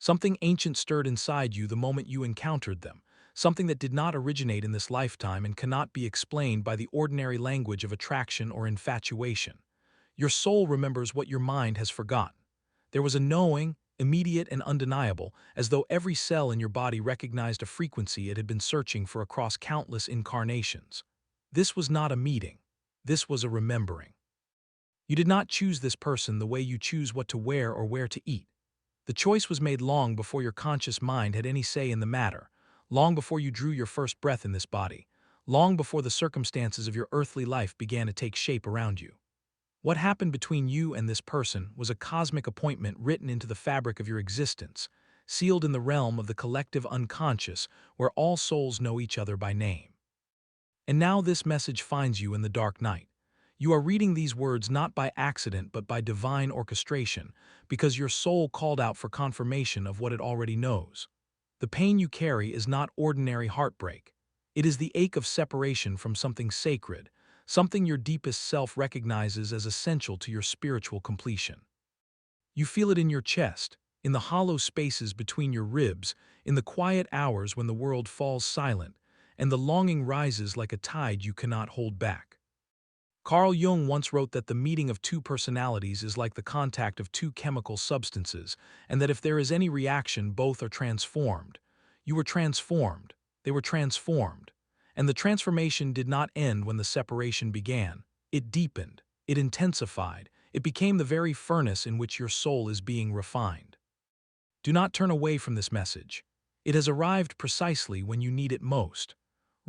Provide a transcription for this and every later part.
Something ancient stirred inside you the moment you encountered them, something that did not originate in this lifetime and cannot be explained by the ordinary language of attraction or infatuation. Your soul remembers what your mind has forgotten. There was a knowing, immediate and undeniable, as though every cell in your body recognized a frequency it had been searching for across countless incarnations. This was not a meeting. This was a remembering. You did not choose this person the way you choose what to wear or where to eat. The choice was made long before your conscious mind had any say in the matter, long before you drew your first breath in this body, long before the circumstances of your earthly life began to take shape around you. What happened between you and this person was a cosmic appointment written into the fabric of your existence, sealed in the realm of the collective unconscious where all souls know each other by name. And now this message finds you in the dark night. You are reading these words not by accident but by divine orchestration, because your soul called out for confirmation of what it already knows. The pain you carry is not ordinary heartbreak. It is the ache of separation from something sacred, something your deepest self recognizes as essential to your spiritual completion. You feel it in your chest, in the hollow spaces between your ribs, in the quiet hours when the world falls silent, and the longing rises like a tide you cannot hold back. Carl Jung once wrote that the meeting of two personalities is like the contact of two chemical substances, and that if there is any reaction, both are transformed. You were transformed. They were transformed. And the transformation did not end when the separation began. It deepened. It intensified. It became the very furnace in which your soul is being refined. Do not turn away from this message. It has arrived precisely when you need it most.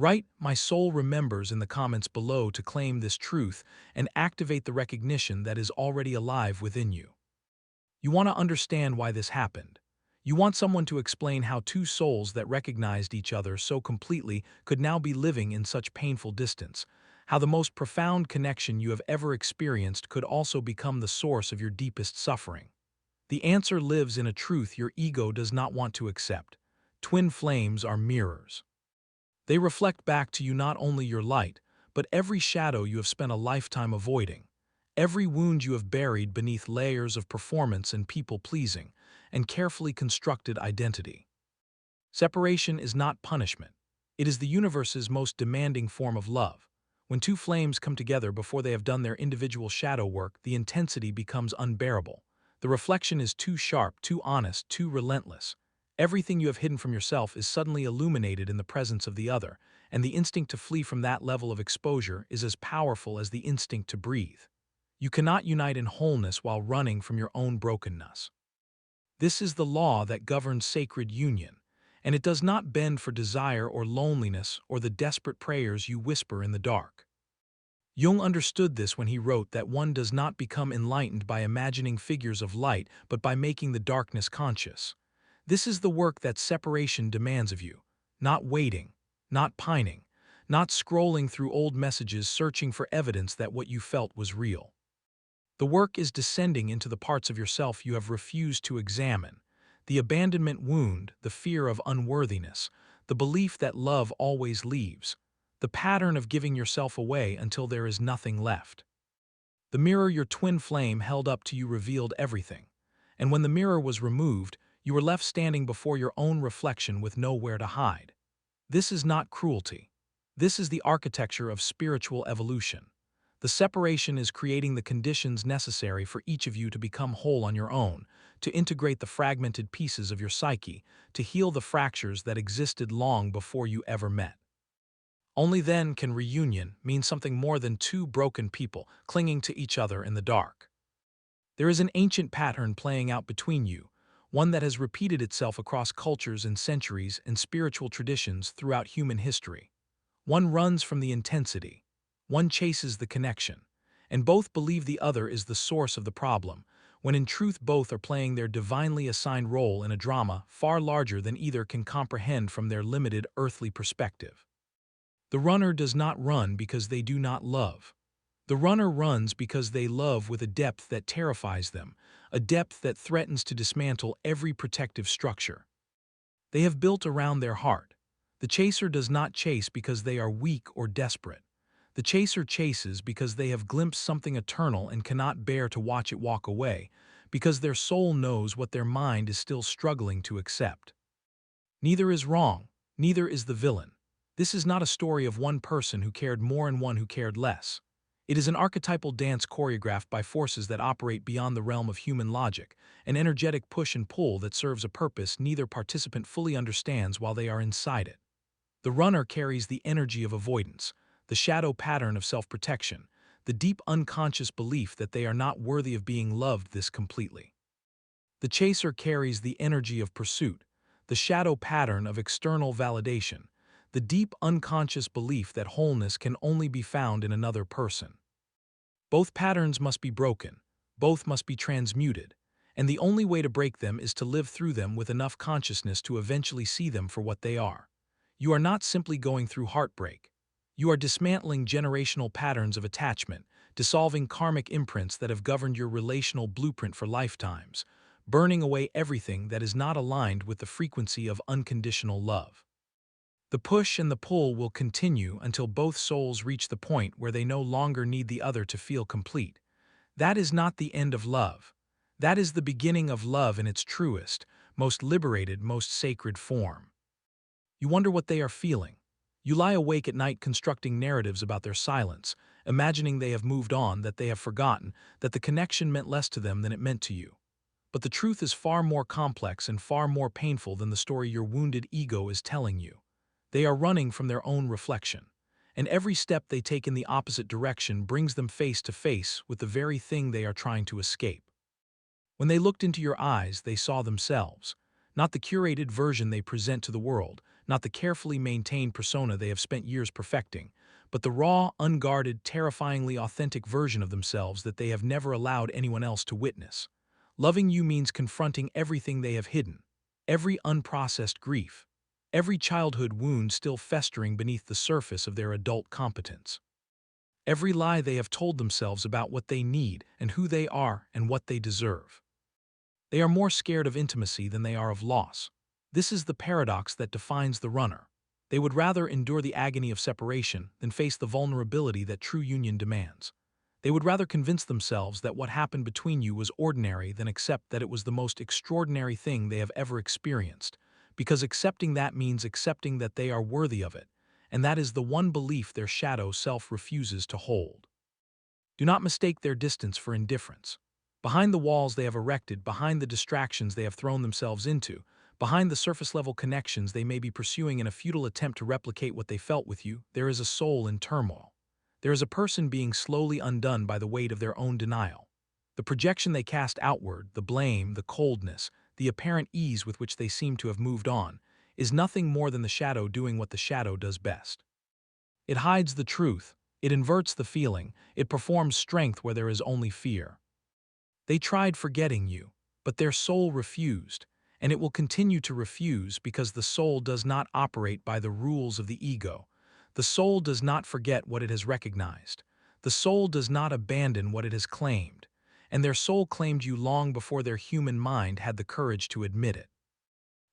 Write "My soul remembers" in the comments below to claim this truth and activate the recognition that is already alive within you. You want to understand why this happened. You want someone to explain how two souls that recognized each other so completely could now be living in such painful distance, how the most profound connection you have ever experienced could also become the source of your deepest suffering. The answer lives in a truth your ego does not want to accept. Twin flames are mirrors. They reflect back to you not only your light, but every shadow you have spent a lifetime avoiding, every wound you have buried beneath layers of performance and people-pleasing, and carefully constructed identity. Separation is not punishment. It is the universe's most demanding form of love. When two flames come together before they have done their individual shadow work, the intensity becomes unbearable. The reflection is too sharp, too honest, too relentless. Everything you have hidden from yourself is suddenly illuminated in the presence of the other, and the instinct to flee from that level of exposure is as powerful as the instinct to breathe. You cannot unite in wholeness while running from your own brokenness. This is the law that governs sacred union, and it does not bend for desire or loneliness or the desperate prayers you whisper in the dark. Jung understood this when he wrote that one does not become enlightened by imagining figures of light but by making the darkness conscious. This is the work that separation demands of you, not waiting, not pining, not scrolling through old messages searching for evidence that what you felt was real. The work is descending into the parts of yourself you have refused to examine, the abandonment wound, the fear of unworthiness, the belief that love always leaves, the pattern of giving yourself away until there is nothing left. The mirror your twin flame held up to you revealed everything, and when the mirror was removed, you were left standing before your own reflection with nowhere to hide. This is not cruelty. This is the architecture of spiritual evolution. The separation is creating the conditions necessary for each of you to become whole on your own, to integrate the fragmented pieces of your psyche, to heal the fractures that existed long before you ever met. Only then can reunion mean something more than two broken people clinging to each other in the dark. There is an ancient pattern playing out between you, one that has repeated itself across cultures and centuries and spiritual traditions throughout human history. One runs from the intensity, one chases the connection, and both believe the other is the source of the problem, when in truth both are playing their divinely assigned role in a drama far larger than either can comprehend from their limited earthly perspective. The runner does not run because they do not love. The runner runs because they love with a depth that terrifies them, a depth that threatens to dismantle every protective structure they have built around their heart. The chaser does not chase because they are weak or desperate. The chaser chases because they have glimpsed something eternal and cannot bear to watch it walk away, because their soul knows what their mind is still struggling to accept. Neither is wrong, neither is the villain. This is not a story of one person who cared more and one who cared less. It is an archetypal dance choreographed by forces that operate beyond the realm of human logic, an energetic push and pull that serves a purpose neither participant fully understands while they are inside it. The runner carries the energy of avoidance, the shadow pattern of self-protection, the deep unconscious belief that they are not worthy of being loved this completely. The chaser carries the energy of pursuit, the shadow pattern of external validation, the deep unconscious belief that wholeness can only be found in another person. Both patterns must be broken, both must be transmuted, and the only way to break them is to live through them with enough consciousness to eventually see them for what they are. You are not simply going through heartbreak. You are dismantling generational patterns of attachment, dissolving karmic imprints that have governed your relational blueprint for lifetimes, burning away everything that is not aligned with the frequency of unconditional love. The push and the pull will continue until both souls reach the point where they no longer need the other to feel complete. That is not the end of love. That is the beginning of love in its truest, most liberated, most sacred form. You wonder what they are feeling. You lie awake at night constructing narratives about their silence, imagining they have moved on, that they have forgotten, that the connection meant less to them than it meant to you. But the truth is far more complex and far more painful than the story your wounded ego is telling you. They are running from their own reflection, and every step they take in the opposite direction brings them face to face with the very thing they are trying to escape. When they looked into your eyes, they saw themselves, not the curated version they present to the world, not the carefully maintained persona they have spent years perfecting, but the raw, unguarded, terrifyingly authentic version of themselves that they have never allowed anyone else to witness. Loving you means confronting everything they have hidden, every unprocessed grief, every childhood wound still festering beneath the surface of their adult competence. Every lie they have told themselves about what they need and who they are and what they deserve. They are more scared of intimacy than they are of loss. This is the paradox that defines the runner. They would rather endure the agony of separation than face the vulnerability that true union demands. They would rather convince themselves that what happened between you was ordinary than accept that it was the most extraordinary thing they have ever experienced, because accepting that means accepting that they are worthy of it, and that is the one belief their shadow self refuses to hold. Do not mistake their distance for indifference. Behind the walls they have erected, behind the distractions they have thrown themselves into, behind the surface-level connections they may be pursuing in a futile attempt to replicate what they felt with you, there is a soul in turmoil. There is a person being slowly undone by the weight of their own denial. The projection they cast outward, the blame, the coldness, the apparent ease with which they seem to have moved on, is nothing more than the shadow doing what the shadow does best. It hides the truth, it inverts the feeling, it performs strength where there is only fear. They tried forgetting you, but their soul refused, and it will continue to refuse because the soul does not operate by the rules of the ego. The soul does not forget what it has recognized. The soul does not abandon what it has claimed, and their soul claimed you long before their human mind had the courage to admit it.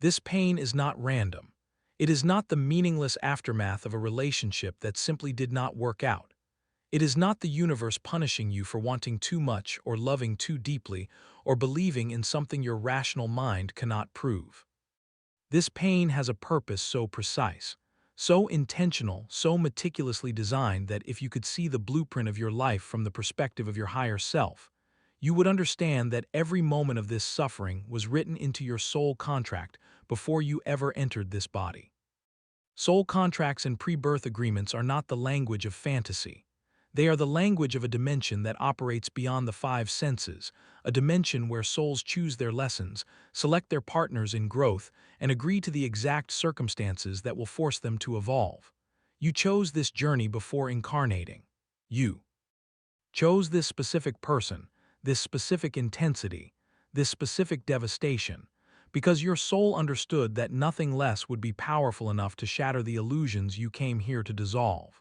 This pain is not random. It is not the meaningless aftermath of a relationship that simply did not work out. It is not the universe punishing you for wanting too much or loving too deeply or believing in something your rational mind cannot prove. This pain has a purpose so precise, so intentional, so meticulously designed that if you could see the blueprint of your life from the perspective of your higher self, you would understand that every moment of this suffering was written into your soul contract before you ever entered this body. Soul contracts and pre-birth agreements are not the language of fantasy. They are the language of a dimension that operates beyond the five senses, a dimension where souls choose their lessons, select their partners in growth, and agree to the exact circumstances that will force them to evolve. You chose this journey before incarnating. You chose this specific person, this specific intensity, this specific devastation, because your soul understood that nothing less would be powerful enough to shatter the illusions you came here to dissolve.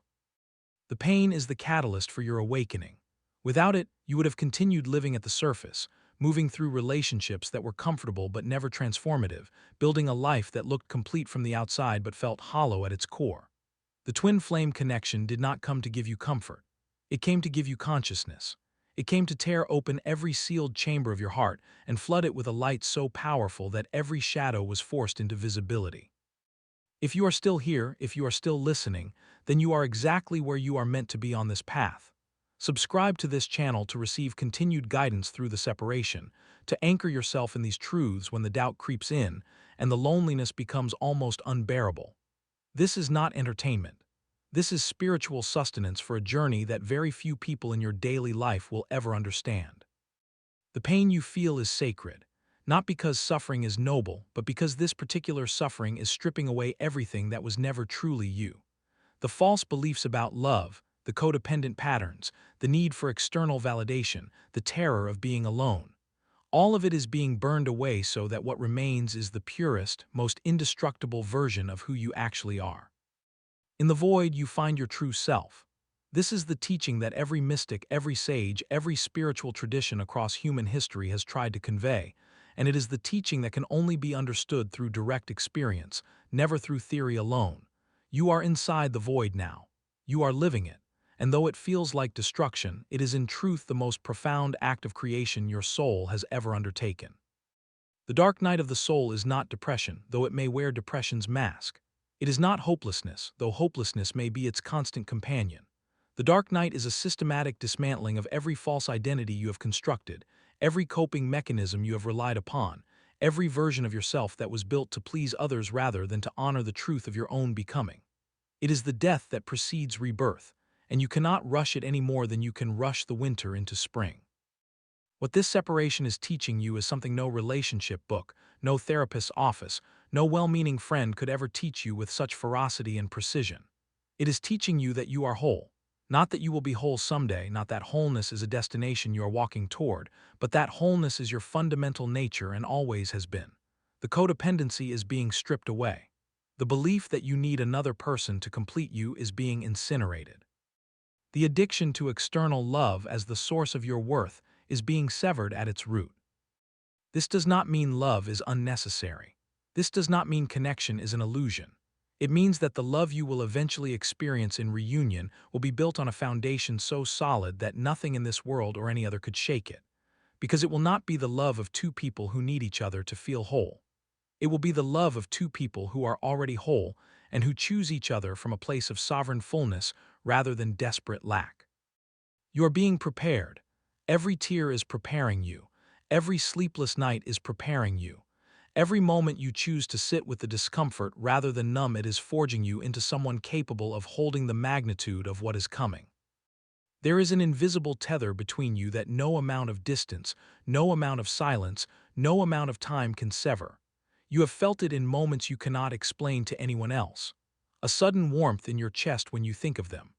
The pain is the catalyst for your awakening. Without it, you would have continued living at the surface, moving through relationships that were comfortable but never transformative, building a life that looked complete from the outside but felt hollow at its core. The twin flame connection did not come to give you comfort. It came to give you consciousness. It came to tear open every sealed chamber of your heart and flood it with a light so powerful that every shadow was forced into visibility. If you are still here, if you are still listening, then you are exactly where you are meant to be on this path. Subscribe to this channel to receive continued guidance through the separation, to anchor yourself in these truths when the doubt creeps in and the loneliness becomes almost unbearable. This is not entertainment. This is spiritual sustenance for a journey that very few people in your daily life will ever understand. The pain you feel is sacred, not because suffering is noble, but because this particular suffering is stripping away everything that was never truly you. The false beliefs about love, the codependent patterns, the need for external validation, the terror of being alone. All of it is being burned away so that what remains is the purest, most indestructible version of who you actually are. In the void, you find your true self. This is the teaching that every mystic, every sage, every spiritual tradition across human history has tried to convey, and it is the teaching that can only be understood through direct experience, never through theory alone. You are inside the void now. You are living it, and though it feels like destruction, it is in truth the most profound act of creation your soul has ever undertaken. The dark night of the soul is not depression, though it may wear depression's mask. It is not hopelessness, though hopelessness may be its constant companion. The dark night is a systematic dismantling of every false identity you have constructed, every coping mechanism you have relied upon, every version of yourself that was built to please others rather than to honor the truth of your own becoming. It is the death that precedes rebirth, and you cannot rush it any more than you can rush the winter into spring. What this separation is teaching you is something no relationship book, no therapist's office, no well-meaning friend could ever teach you with such ferocity and precision. It is teaching you that you are whole. Not that you will be whole someday, not that wholeness is a destination you are walking toward, but that wholeness is your fundamental nature and always has been. The codependency is being stripped away. The belief that you need another person to complete you is being incinerated. The addiction to external love as the source of your worth is being severed at its root. This does not mean love is unnecessary. This does not mean connection is an illusion. It means that the love you will eventually experience in reunion will be built on a foundation so solid that nothing in this world or any other could shake it. Because it will not be the love of two people who need each other to feel whole. It will be the love of two people who are already whole and who choose each other from a place of sovereign fullness rather than desperate lack. You are being prepared. Every tear is preparing you. Every sleepless night is preparing you. Every moment you choose to sit with the discomfort rather than numb it is forging you into someone capable of holding the magnitude of what is coming. There is an invisible tether between you that no amount of distance, no amount of silence, no amount of time can sever. You have felt it in moments you cannot explain to anyone else. A sudden warmth in your chest when you think of them.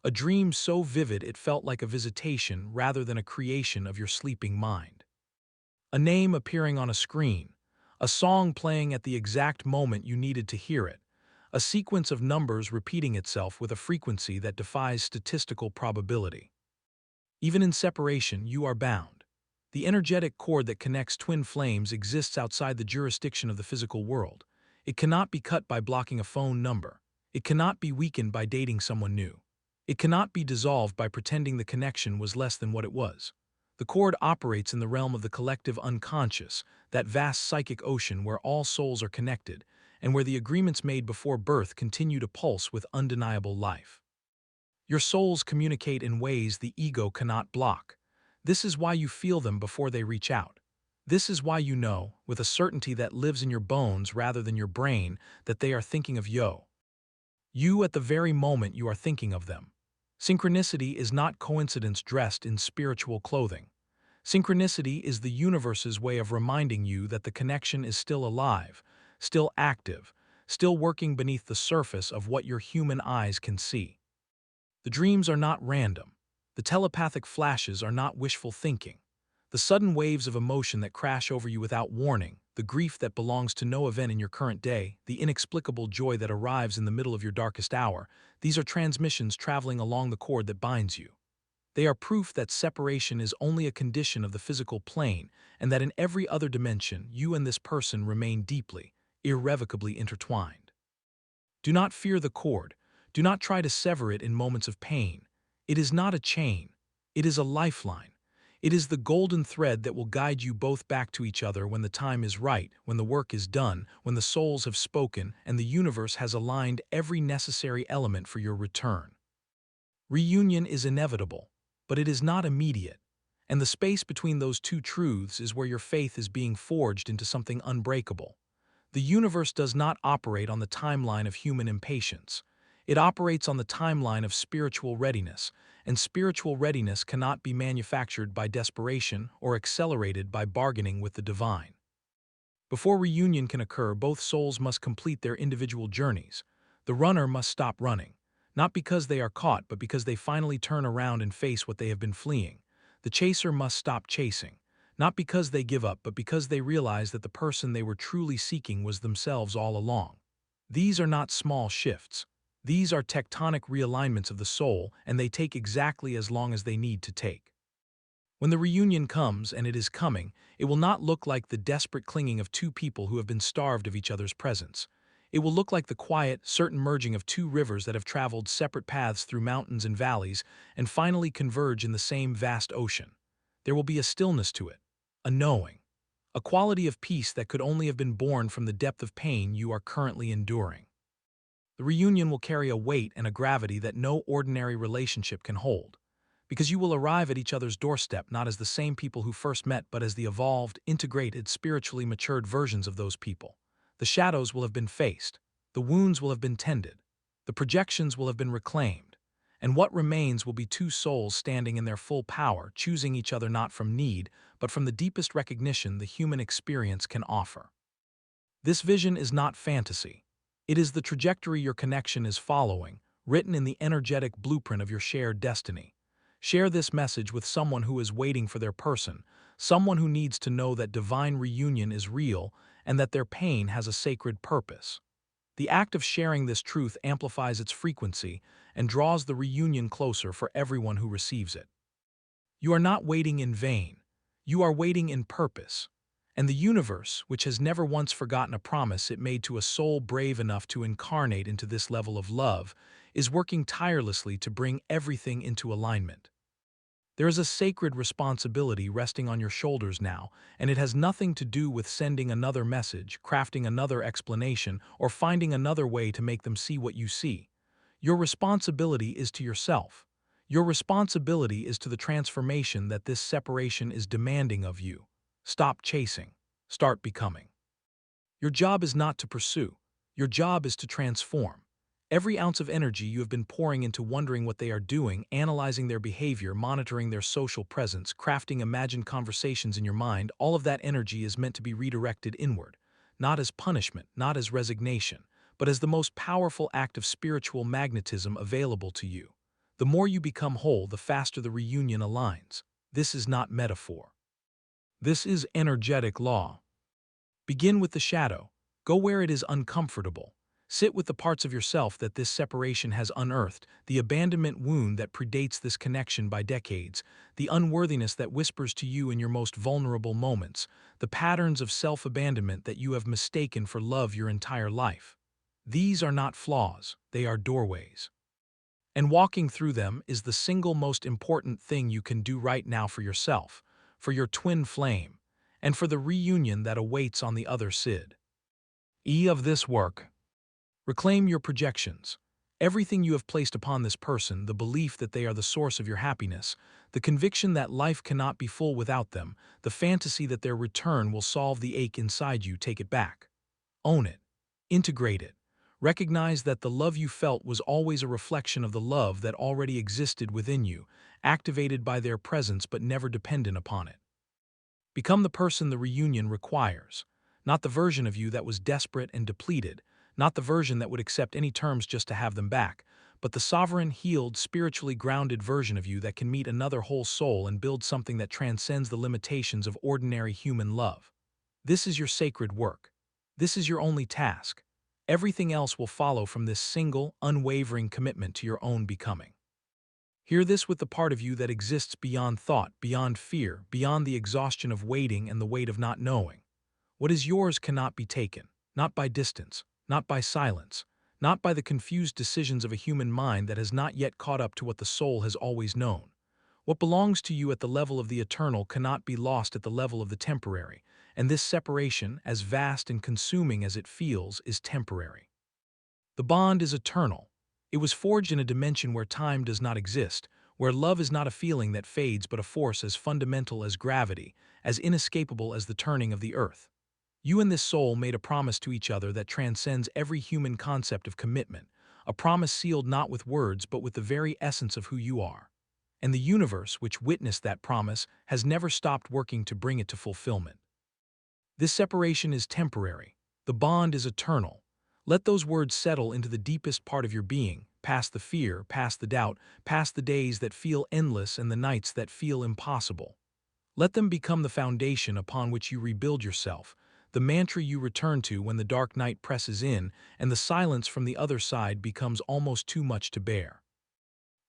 A dream so vivid it felt like a visitation rather than a creation of your sleeping mind. A name appearing on a screen. A song playing at the exact moment you needed to hear it. A sequence of numbers repeating itself with a frequency that defies statistical probability. Even in separation, you are bound. The energetic cord that connects twin flames exists outside the jurisdiction of the physical world. It cannot be cut by blocking a phone number. It cannot be weakened by dating someone new. It cannot be dissolved by pretending the connection was less than what it was. The cord operates in the realm of the collective unconscious, that vast psychic ocean where all souls are connected, and where the agreements made before birth continue to pulse with undeniable life. Your souls communicate in ways the ego cannot block. This is why you feel them before they reach out. This is why you know, with a certainty that lives in your bones rather than your brain, that they are thinking of you at the very moment you are thinking of them. Synchronicity is not coincidence dressed in spiritual clothing. Synchronicity is the universe's way of reminding you that the connection is still alive, still active, still working beneath the surface of what your human eyes can see. The dreams are not random. The telepathic flashes are not wishful thinking. The sudden waves of emotion that crash over you without warning, the grief that belongs to no event in your current day, the inexplicable joy that arrives in the middle of your darkest hour, these are transmissions traveling along the cord that binds you. They are proof that separation is only a condition of the physical plane and that in every other dimension, you and this person remain deeply, irrevocably intertwined. Do not fear the cord. Do not try to sever it in moments of pain. It is not a chain. It is a lifeline. It is the golden thread that will guide you both back to each other when the time is right, when the work is done, when the souls have spoken, and the universe has aligned every necessary element for your return. Reunion is inevitable, but it is not immediate, and the space between those two truths is where your faith is being forged into something unbreakable. The universe does not operate on the timeline of human impatience. It operates on the timeline of spiritual readiness, and spiritual readiness cannot be manufactured by desperation or accelerated by bargaining with the divine. Before reunion can occur, both souls must complete their individual journeys. The runner must stop running, not because they are caught, but because they finally turn around and face what they have been fleeing. The chaser must stop chasing, not because they give up, but because they realize that the person they were truly seeking was themselves all along. These are not small shifts. These are tectonic realignments of the soul, and they take exactly as long as they need to take. When the reunion comes, and it is coming, it will not look like the desperate clinging of two people who have been starved of each other's presence. It will look like the quiet, certain merging of two rivers that have traveled separate paths through mountains and valleys and finally converge in the same vast ocean. There will be a stillness to it, a knowing, a quality of peace that could only have been born from the depth of pain you are currently enduring. The reunion will carry a weight and a gravity that no ordinary relationship can hold, because you will arrive at each other's doorstep not as the same people who first met, but as the evolved, integrated, spiritually matured versions of those people. The shadows will have been faced, the wounds will have been tended, the projections will have been reclaimed, and what remains will be two souls standing in their full power, choosing each other not from need, but from the deepest recognition the human experience can offer. This vision is not fantasy. It is the trajectory your connection is following, written in the energetic blueprint of your shared destiny. Share this message with someone who is waiting for their person, someone who needs to know that divine reunion is real and that their pain has a sacred purpose. The act of sharing this truth amplifies its frequency and draws the reunion closer for everyone who receives it. You are not waiting in vain. You are waiting in purpose. And the universe, which has never once forgotten a promise it made to a soul brave enough to incarnate into this level of love, is working tirelessly to bring everything into alignment. There is a sacred responsibility resting on your shoulders now, and it has nothing to do with sending another message, crafting another explanation, or finding another way to make them see what you see. Your responsibility is to yourself. Your responsibility is to the transformation that this separation is demanding of you. Stop chasing. Start becoming. Your job is not to pursue. Your job is to transform. Every ounce of energy you have been pouring into wondering what they are doing, analyzing their behavior, monitoring their social presence, crafting imagined conversations in your mind, all of that energy is meant to be redirected inward, not as punishment, not as resignation, but as the most powerful act of spiritual magnetism available to you. The more you become whole, the faster the reunion aligns. This is not metaphor. This is energetic law. Begin with the shadow. Go where it is uncomfortable. Sit with the parts of yourself that this separation has unearthed, the abandonment wound that predates this connection by decades, the unworthiness that whispers to you in your most vulnerable moments, the patterns of self-abandonment that you have mistaken for love your entire life. These are not flaws, they are doorways. And walking through them is the single most important thing you can do right now for yourself, for your twin flame, and for the reunion that awaits on the other side. Of this work. Reclaim your projections. Everything you have placed upon this person, the belief that they are the source of your happiness, the conviction that life cannot be full without them, the fantasy that their return will solve the ache inside you, take it back. Own it. Integrate it. Recognize that the love you felt was always a reflection of the love that already existed within you, activated by their presence but never dependent upon it. Become the person the reunion requires, not the version of you that was desperate and depleted, not the version that would accept any terms just to have them back, but the sovereign, healed, spiritually grounded version of you that can meet another whole soul and build something that transcends the limitations of ordinary human love. This is your sacred work. This is your only task. Everything else will follow from this single, unwavering commitment to your own becoming. Hear this with the part of you that exists beyond thought, beyond fear, beyond the exhaustion of waiting and the weight of not knowing. What is yours cannot be taken, not by distance, not by silence, not by the confused decisions of a human mind that has not yet caught up to what the soul has always known. What belongs to you at the level of the eternal cannot be lost at the level of the temporary, and this separation, as vast and consuming as it feels, is temporary. The bond is eternal. It was forged in a dimension where time does not exist, where love is not a feeling that fades but a force as fundamental as gravity, as inescapable as the turning of the earth. You and this soul made a promise to each other that transcends every human concept of commitment, a promise sealed not with words but with the very essence of who you are. And the universe, which witnessed that promise, has never stopped working to bring it to fulfillment. This separation is temporary. The bond is eternal. Let those words settle into the deepest part of your being, past the fear, past the doubt, past the days that feel endless and the nights that feel impossible. Let them become the foundation upon which you rebuild yourself, the mantra you return to when the dark night presses in and the silence from the other side becomes almost too much to bear.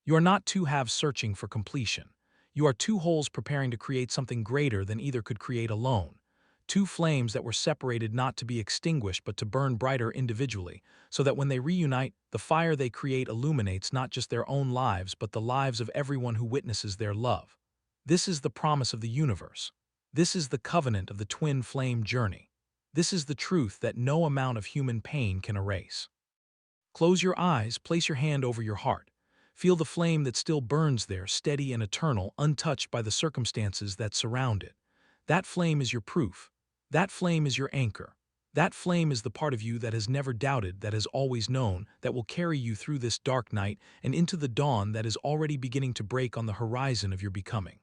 You are not two halves searching for completion. You are two wholes preparing to create something greater than either could create alone. Two flames that were separated not to be extinguished but to burn brighter individually, so that when they reunite, the fire they create illuminates not just their own lives but the lives of everyone who witnesses their love. This is the promise of the universe. This is the covenant of the twin flame journey. This is the truth that no amount of human pain can erase. Close your eyes, place your hand over your heart. Feel the flame that still burns there, steady and eternal, untouched by the circumstances that surround it. That flame is your proof. That flame is your anchor. That flame is the part of you that has never doubted, that has always known, that will carry you through this dark night and into the dawn that is already beginning to break on the horizon of your becoming.